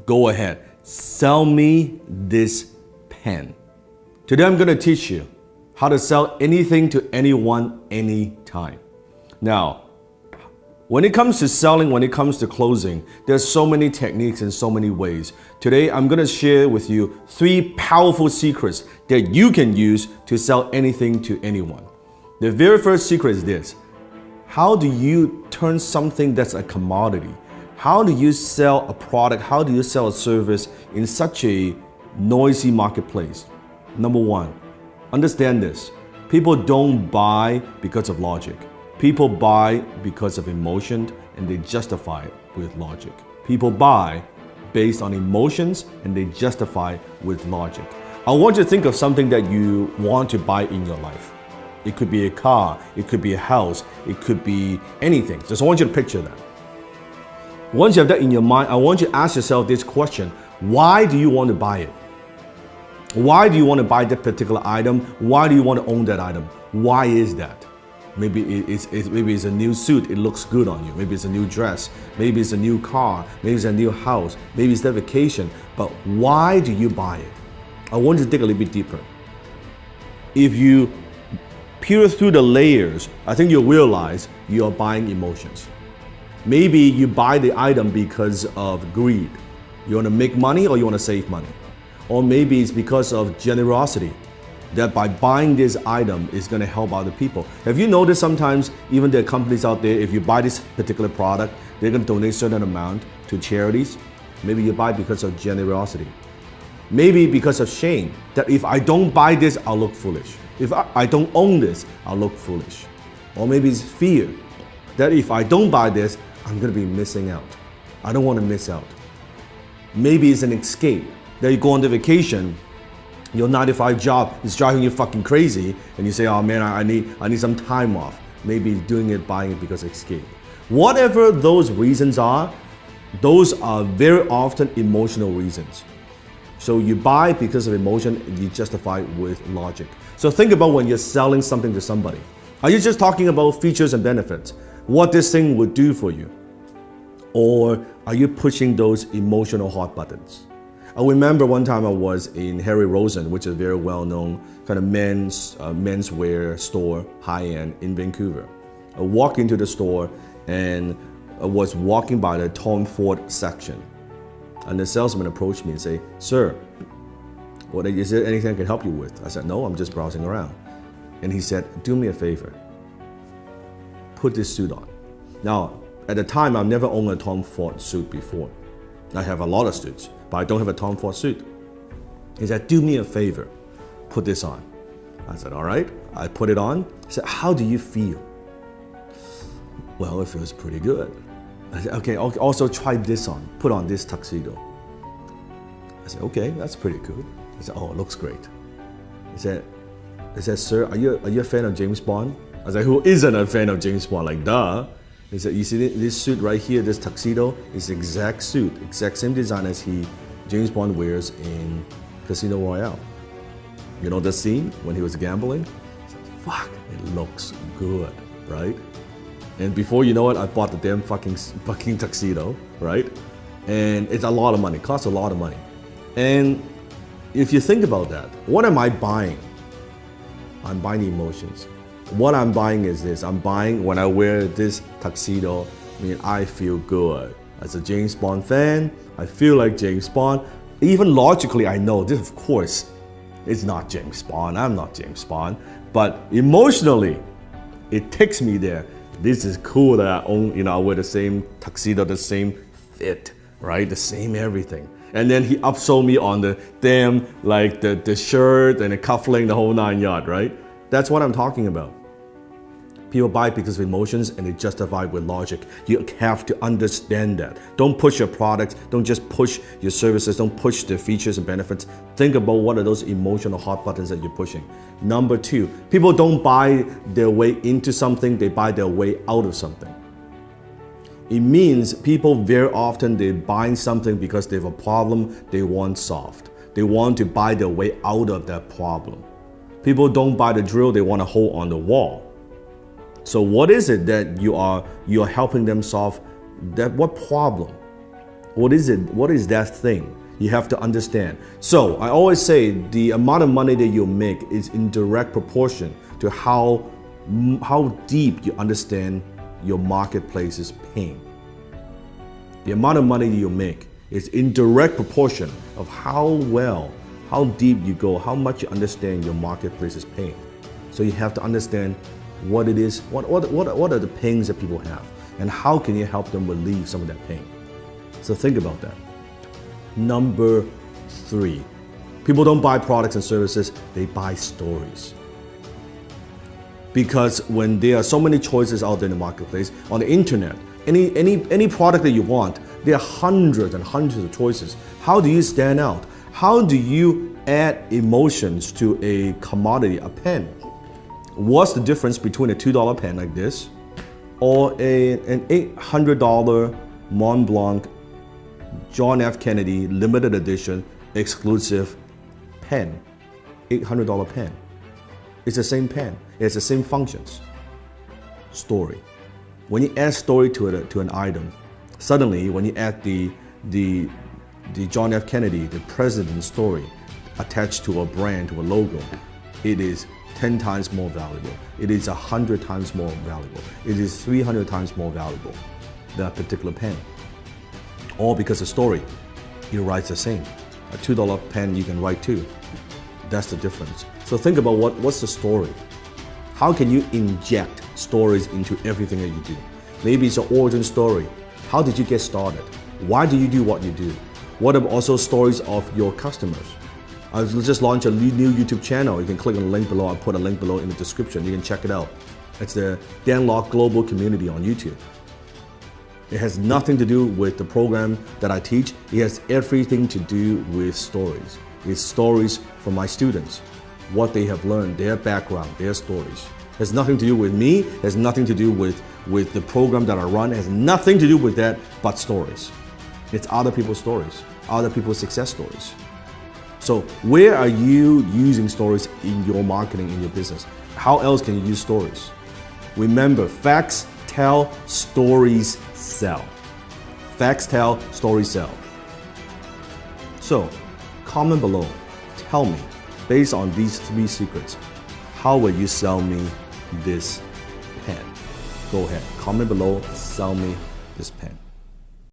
go ahead, sell me this pen. Today I'm going to teach you how to sell anything to anyone, anytime. Now, when it comes to selling, when it comes to closing, there's so many techniques and so many ways. Today, I'm gonna share with you 3 powerful secrets that you can use to sell anything to anyone. The very first secret is this. How do you turn something that's a commodity? How do you sell a product? How do you sell a service in such a noisy marketplace? Number 1, understand this. People don't buy because of logic. People buy because of emotion and they justify it with logic. People buy based on emotions and they justify with logic. I want you to think of something that you want to buy in your life. It could be a car, it could be a house, it could be anything. Just I want you to picture that. Once you have that in your mind, I want you to ask yourself this question. Why do you want to buy it? Why do you want to buy that particular item? Why do you want to own that item? Why is that? Maybe it's a new suit, it looks good on you. Maybe it's a new dress. Maybe it's a new car. Maybe it's a new house. Maybe it's that vacation. But why do you buy it? I want you to dig a little bit deeper. If you peer through the layers, I think you'll realize you are buying emotions. Maybe you buy the item because of greed. You want to make money or you want to save money. Or maybe it's because of generosity, that by buying this item is going to help other people. Have you noticed sometimes even there are companies out there, if you buy this particular product, they're going to donate a certain amount to charities? Maybe you buy because of generosity. Maybe because of shame, that if I don't buy this, I'll look foolish. If I don't own this, I'll look foolish. Or maybe it's fear, that if I don't buy this, I'm going to be missing out. I don't want to miss out. Maybe it's an escape, that you go on the vacation, your 9-to-5 job is driving you fucking crazy, and you say, oh man, I need some time off. Maybe doing it, buying it because of escape. Whatever those reasons are, those are very often emotional reasons. So you buy because of emotion, and you justify with logic. So think about when you're selling something to somebody. Are you just talking about features and benefits? What this thing would do for you? Or are you pushing those emotional hot buttons? I remember one time I was in Harry Rosen, which is a very well-known kind of menswear store, high-end in Vancouver. I walked into the store and I was walking by the Tom Ford section. And the salesman approached me and said, sir, is there anything I can help you with? I said, no, I'm just browsing around. And he said, do me a favor. Put this suit on. Now, at the time, I've never owned a Tom Ford suit before. I have a lot of suits, but I don't have a Tom Ford suit. He said, do me a favor, put this on. I said, all right. I put it on. He said, how do you feel? Well, it feels pretty good. I said, okay, also try this on. Put on this tuxedo. I said, okay, that's pretty good. He said, oh, it looks great. He said, sir, are you a fan of James Bond? I said, who isn't a fan of James Bond? Like, duh. He said, you see this suit right here, this tuxedo, is the exact suit, exact same design as James Bond wears in Casino Royale. You know the scene when he was gambling? I said, fuck, it looks good, right? And before you know it, I bought the damn fucking tuxedo, right? And it's a lot of money, costs a lot of money. And if you think about that, what am I buying? I'm buying emotions. What I'm buying is this. I'm buying when I wear this tuxedo, I feel good. As a James Bond fan, I feel like James Bond. Even logically, I know this, of course, is not James Bond. I'm not James Bond. But emotionally, it takes me there. This is cool that I own, I wear the same tuxedo, the same fit, right? The same everything. And then he upsold me on the damn, like the shirt and the cufflink, the whole 9 yards, right? That's what I'm talking about. People buy because of emotions and they justify with logic. You have to understand that. Don't push your products. Don't just push your services. Don't push the features and benefits. Think about what are those emotional hot buttons that you're pushing. Number 2, people don't buy their way into something. They buy their way out of something. It means people very often, they're buying something because they have a problem they want solved. They want to buy their way out of that problem. People don't buy the drill. They want to hold on the wall. So what is it that you are helping them solve? What problem? What is it? What is that thing? You have to understand. So I always say the amount of money that you make is in direct proportion to how deep you understand your marketplace's pain. The amount of money you make is in direct proportion of how deep you go, how much you understand your marketplace's pain. So you have to understand what it is, what are the pains that people have, and how can you help them relieve some of that pain. So think about that. Number 3, people don't buy products and services, they buy stories. Because when there are so many choices out there in the marketplace, on the internet, any product that you want, there are hundreds and hundreds of choices. How do you stand out? How do you add emotions to a commodity, a pen? What's the difference between a $2 pen like this or an $800 Mont Blanc John F. Kennedy limited edition exclusive pen? $800 pen. It's the same pen. It's the same functions. Story. When you add story to an item, suddenly when you add the John F. Kennedy, the president's story attached to a brand, to a logo, it is 10 times more valuable. It is 100 times more valuable. It is 300 times more valuable, that particular pen. All because the story, it writes the same. A $2 pen you can write too. That's the difference. So think about what's the story? How can you inject stories into everything that you do? Maybe it's an origin story. How did you get started? Why do you do what you do? What are also stories of your customers? I just launched a new YouTube channel. You can click on the link below. I'll put a link below in the description. You can check it out. It's the Dan Lok Global Community on YouTube. It has nothing to do with the program that I teach. It has everything to do with stories. It's stories from my students, what they have learned, their background, their stories. It has nothing to do with me. It has nothing to do with the program that I run. It has nothing to do with that but stories. It's other people's stories, other people's success stories. So where are you using stories in your marketing, in your business? How else can you use stories? Remember, facts tell, stories sell. Facts tell, stories sell. So comment below, tell me, based on these 3 secrets, how will you sell me this pen? Go ahead, comment below, sell me this pen.